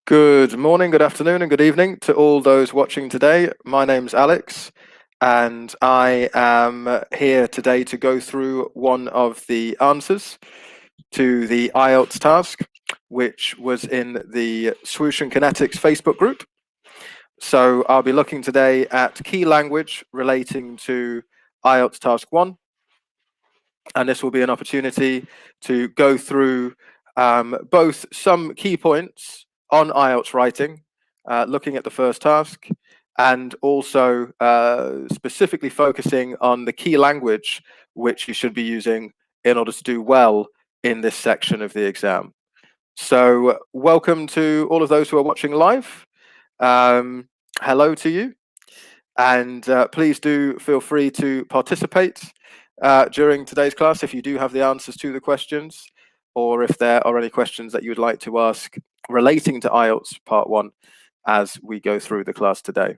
Good morning, good afternoon, and good evening to all those watching today. My name's Alex, and I am here today to go through one of the answers to the IELTS task, which was in the Swoosh and Connetics Facebook group. So I'll be looking today at key language relating to IELTS task 1, and this will be an opportunity to go through both some key points on IELTS writing, looking at the first task, and also specifically focusing on the key language which you should be using in order to do well in this section of the exam. So welcome to all of those who are watching live. Hello to you, and please do feel free to participate during today's class if you do have the answers to the questions, or if there are any questions that you would like to ask relating to IELTS Part 1 as we go through the class today.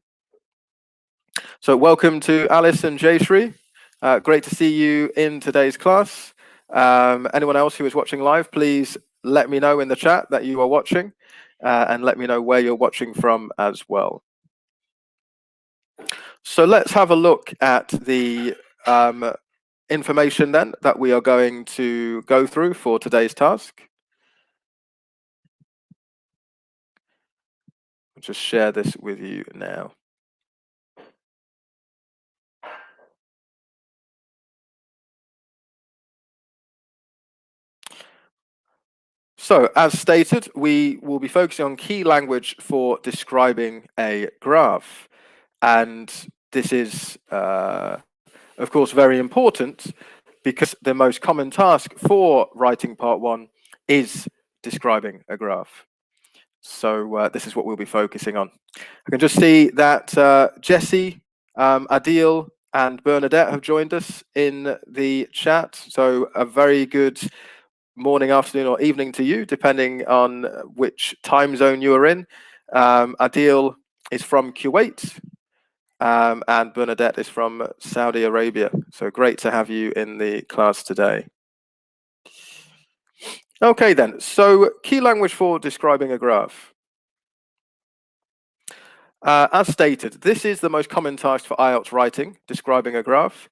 So welcome to Alice and Jayshree. Great to see you in today's class. Anyone else who is watching live, please let me know in the chat that you are watching, and let me know where you're watching from as well. So let's have a look at the information then that we are going to go through for today's task. I'll just share this with you now. So, as stated, we will be focusing on key language for describing a graph. And this is, of course, very important because the most common task for writing Part 1 is describing a graph. So this is what we'll be focusing on. I can just see that Jesse, Adil, and Bernadette have joined us in the chat. So a very good morning, afternoon, or evening to you, depending on which time zone you are in. Adil is from Kuwait, and Bernadette is from Saudi Arabia. So great to have you in the class today. Okay then, so key language for describing a graph. As stated, this is the most common task for IELTS writing, describing a graph.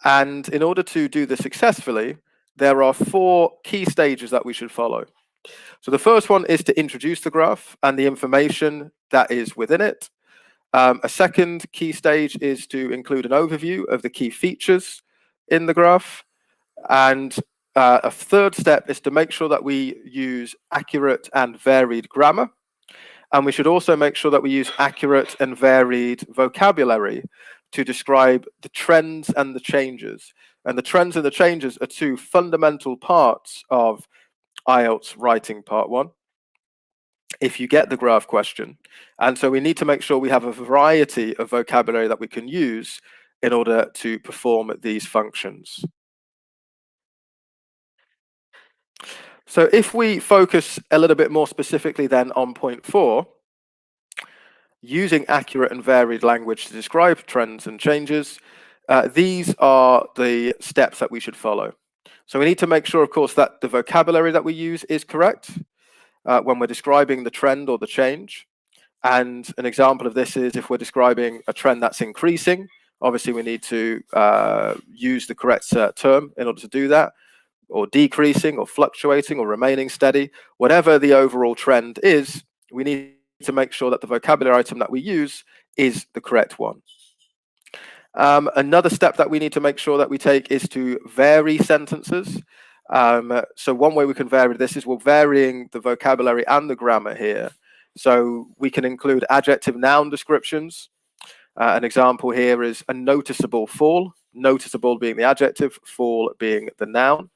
And in order to do this successfully, there are 4 key stages that we should follow. So the first one is to introduce the graph and the information that is within it. A second key stage is to include an overview of the key features in the graph. And a third step is to make sure that we use accurate and varied grammar. And we should also make sure that we use accurate and varied vocabulary to describe the trends and the changes. And the trends and the changes are 2 fundamental parts of IELTS writing Part 1, if you get the graph question. And so we need to make sure we have a variety of vocabulary that we can use in order to perform these functions. So if we focus a little bit more specifically then on point 4, using accurate and varied language to describe trends and changes, these are the steps that we should follow. So we need to make sure, of course, that the vocabulary that we use is correct when we're describing the trend or the change. And an example of this is if we're describing a trend that's increasing, obviously we need to use the correct term in order to do that, or decreasing or fluctuating or remaining steady. Whatever the overall trend is, we need to make sure that the vocabulary item that we use is the correct one. Another step that we need to make sure that we take is to vary sentences. So one way we can vary this is we're varying the vocabulary and the grammar here. So we can include adjective noun descriptions. An example here is a noticeable fall, noticeable being the adjective, fall being the noun.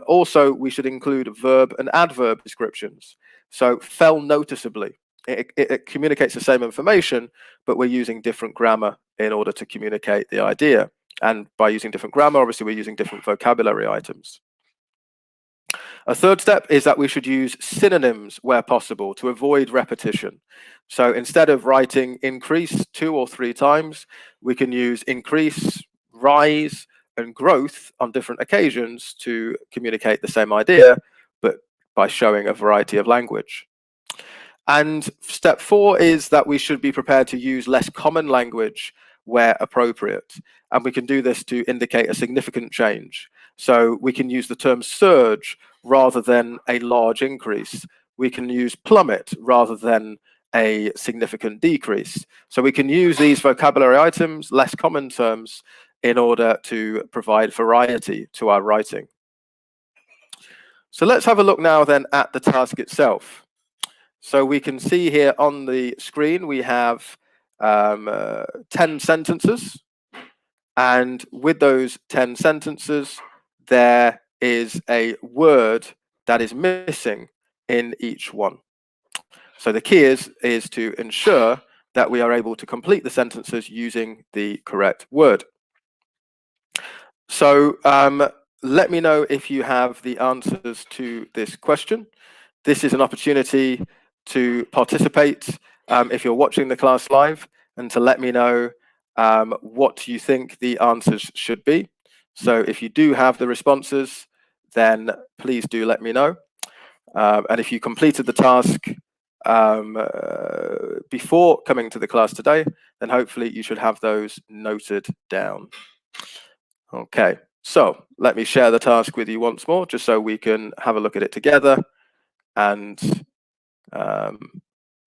Also, we should include verb and adverb descriptions. So fell noticeably. It communicates the same information, but we're using different grammar in order to communicate the idea. And by using different grammar, obviously, we're using different vocabulary items. A third step is that we should use synonyms where possible to avoid repetition. So instead of writing increase 2 or 3 times, we can use increase, rise, and growth on different occasions to communicate the same idea, but by showing a variety of language. And step 4 is that we should be prepared to use less common language where appropriate. And we can do this to indicate a significant change. So we can use the term surge rather than a large increase. We can use plummet rather than a significant decrease. So we can use these vocabulary items, less common terms, in order to provide variety to our writing. So let's have a look now then at the task itself. So we can see here on the screen we have 10 sentences, and with those 10 sentences there is a word that is missing in each one. So the key is to ensure that we are able to complete the sentences using the correct word. So let me know if you have the answers to this question. This is an opportunity to participate if you're watching the class live, and to let me know what you think the answers should be. So if you do have the responses, then please do let me know. And if you completed the task before coming to the class today, then hopefully you should have those noted down. Okay, so let me share the task with you once more, just so we can have a look at it together and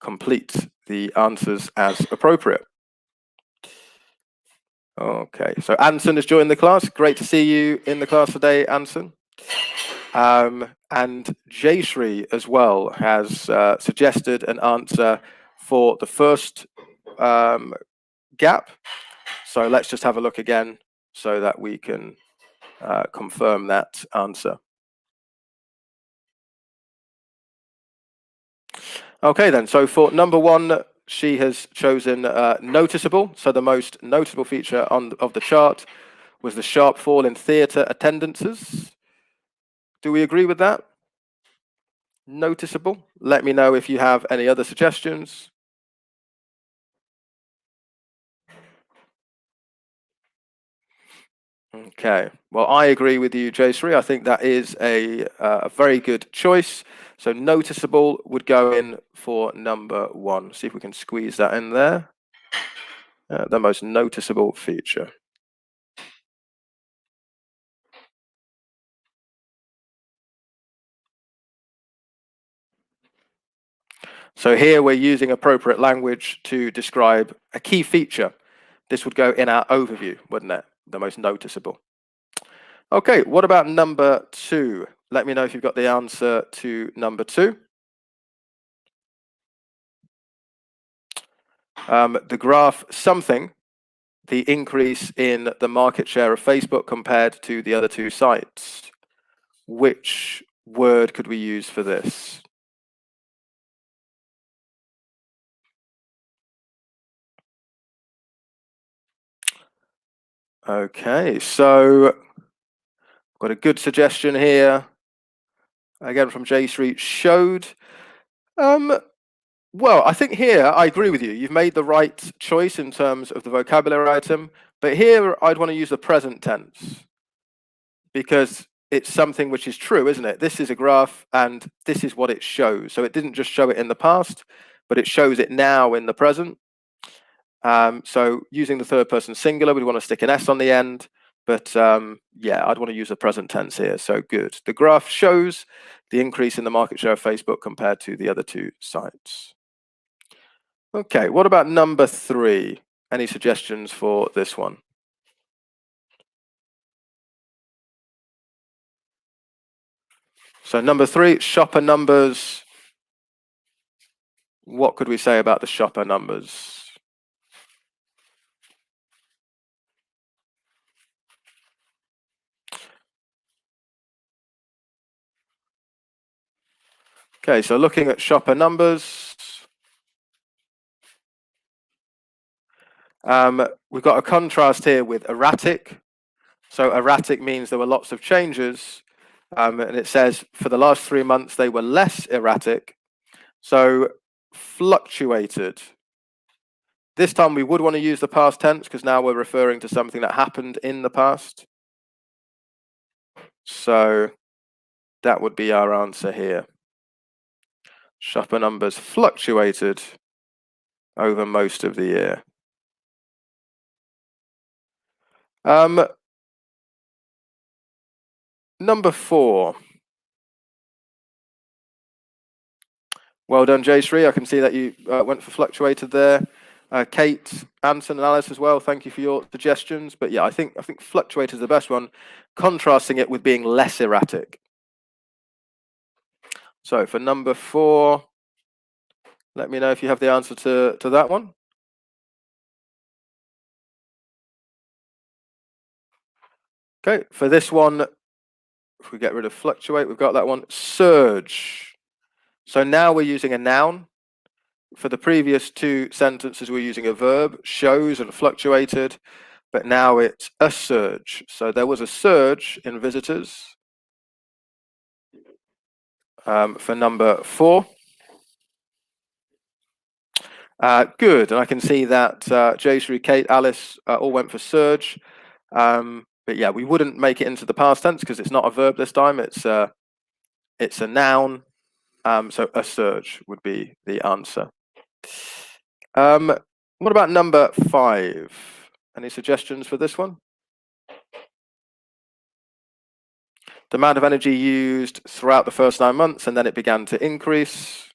complete the answers as appropriate. Okay, so Anson has joined the class. Great to see you in the class today, Anson. And Jayshree as well has suggested an answer for the first gap. So let's just have a look again so that we can confirm that answer. Okay then, so for number 1, she has chosen noticeable. So the most notable feature of the chart was the sharp fall in theatre attendances. Do we agree with that? Noticeable. Let me know if you have any other suggestions. Okay, well, I agree with you, Jayshree. I think that is a very good choice. So noticeable would go in for number 1. See if we can squeeze that in there. The most noticeable feature. So here we're using appropriate language to describe a key feature. This would go in our overview, wouldn't it? The most noticeable. Okay, what about number 2? Let me know if you've got the answer to number 2. The graph something, the increase in the market share of Facebook compared to the other 2 sites. Which word could we use for this? Okay, so got a good suggestion here. Again from Jayshree, showed. Well, I think here I agree with you. You've made the right choice in terms of the vocabulary item, but here I'd want to use the present tense because it's something which is true, isn't it? This is a graph and this is what it shows. So it didn't just show it in the past, but it shows it now in the present. So using the third person singular, we want to stick an S on the end, but yeah, I'd want to use the present tense here. So good. The graph shows the increase in the market share of Facebook compared to the other 2 sites. Okay, what about number 3? Any suggestions for this one? So number 3, shopper numbers. What could we say about the shopper numbers? Okay, so looking at shopper numbers, we've got a contrast here with erratic. So erratic means there were lots of changes, and it says for the last 3 months they were less erratic. So fluctuated. This time we would want to use the past tense because now we're referring to something that happened in the past. So that would be our answer here. Shopper numbers fluctuated over most of the year. Number 4. Well done, Jayshree. I can see that you went for fluctuated there. Kate, Anton, and Alice as well. Thank you for your suggestions. But yeah, I think fluctuated is the best one, contrasting it with being less erratic. So for number 4, let me know if you have the answer to that one. Okay, for this one, if we get rid of fluctuate, we've got that one, surge. So now we're using a noun. For the previous 2 sentences, we're using a verb, shows and fluctuated, but now it's a surge. So there was a surge in visitors. For number 4. Good, and I can see that Jayshree, Kate, Alice all went for surge. But yeah, we wouldn't make it into the past tense because it's not a verb this time. It's a noun. So a surge would be the answer. What about number 5? Any suggestions for this one? The amount of energy used throughout the first 9 months, and then it began to increase.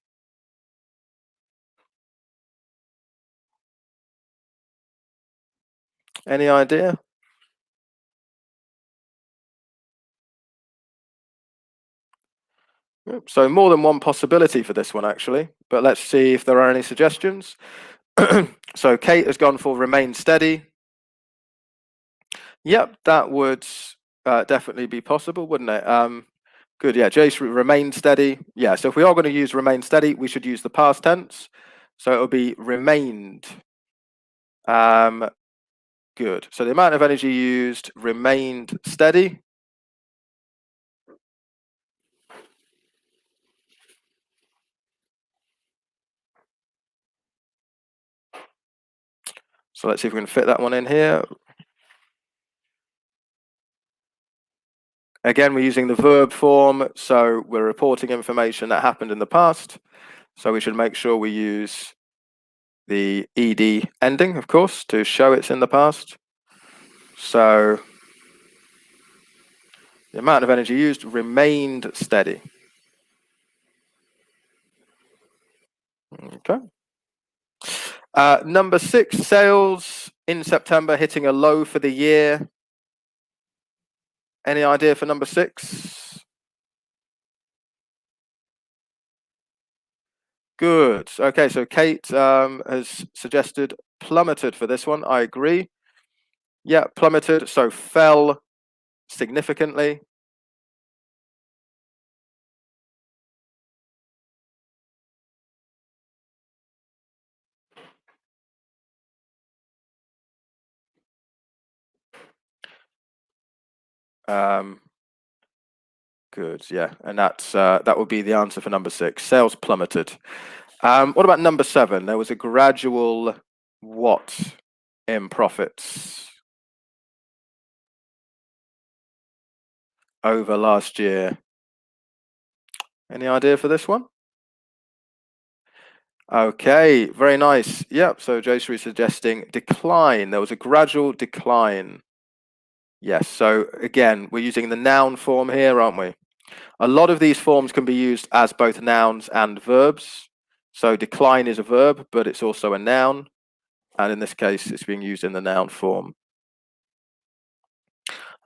Any idea? So more than one possibility for this one, actually. But let's see if there are any suggestions. So Kate has gone for remain steady. Yep, that would definitely be possible, wouldn't it? Good, yeah, Jace, remain steady. Yeah, so if we are going to use remain steady, we should use the past tense. So it'll be remained. Good. So the amount of energy used remained steady. So let's see if we can fit that one in here. Again, we're using the verb form, so we're reporting information that happened in the past. So we should make sure we use the ed ending, of course, to show it's in the past. So the amount of energy used remained steady. Okay. Number 6, sales in September hitting a low for the year. Any idea for number 6? Good. Okay, so Kate has suggested plummeted for this one. I agree. Yeah, plummeted, so fell significantly. Good, yeah, and that's that would be the answer for number 6. Sales plummeted. What about number 7? There was a gradual what in profits over last year? Any idea for this one? Okay, very nice. Yep, so Jayshree is suggesting decline. There was a gradual decline. Yes, so again, we're using the noun form here, aren't we? A lot of these forms can be used as both nouns and verbs. So decline is a verb, but it's also a noun. And in this case, it's being used in the noun form.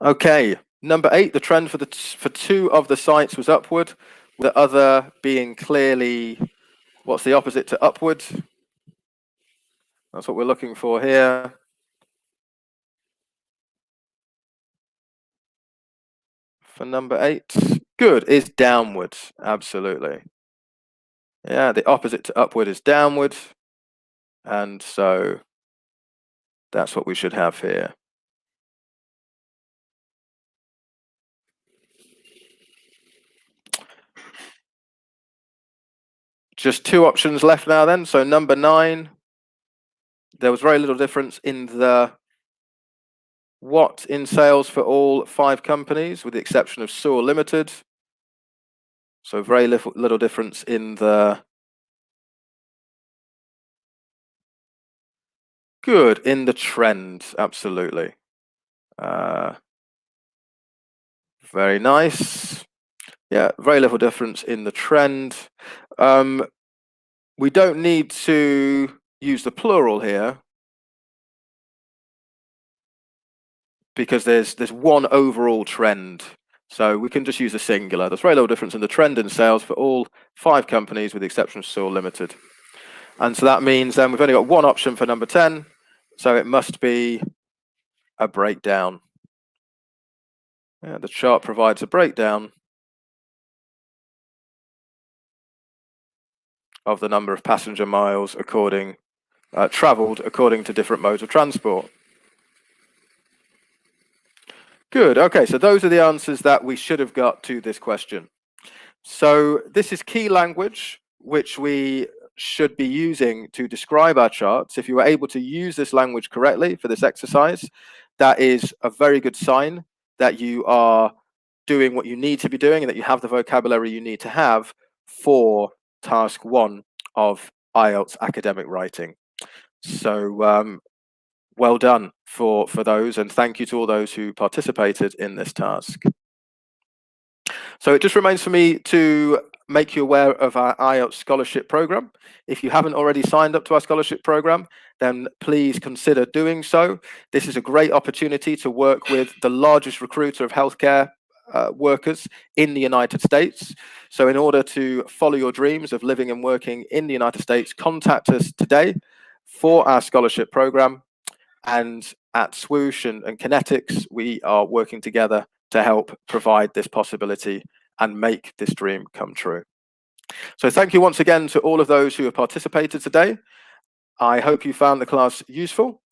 Okay, number 8, the trend for 2 of the sites was upward, the other being clearly, what's the opposite to upward? That's what we're looking for here. For number 8, good, is downward, absolutely. Yeah, the opposite to upward is downward, and so that's what we should have here. Just 2 options left now then. So number 9, there was very little difference in the what in sales for all 5 companies, with the exception of Sewer Limited. So very little difference in the Good, in the trend, absolutely. Very nice. Yeah, very little difference in the trend. We don't need to use the plural here because there's one overall trend. So we can just use a singular. There's very little difference in the trend in sales for all 5 companies with the exception of Saul Limited. And so that means then we've only got one option for number 10. So it must be a breakdown. Yeah, the chart provides a breakdown of the number of passenger miles traveled according to different modes of transport. Good. Okay, so those are the answers that we should have got to this question. So this is key language, which we should be using to describe our charts. If you were able to use this language correctly for this exercise, that is a very good sign that you are doing what you need to be doing and that you have the vocabulary you need to have for task 1 of IELTS academic writing. So well done for those, and thank you to all those who participated in this task. So it just remains for me to make you aware of our IELTS scholarship program. If you haven't already signed up to our scholarship program, then please consider doing so. This is a great opportunity to work with the largest recruiter of healthcare workers in the United States. So in order to follow your dreams of living and working in the United States, contact us today for our scholarship program. And at Swoosh and Connetics, we are working together to help provide this possibility and make this dream come true. So thank you once again to all of those who have participated today. I hope you found the class useful,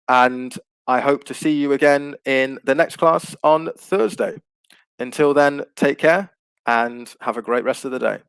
and I hope to see you again in the next class on Thursday. Until then, take care and have a great rest of the day.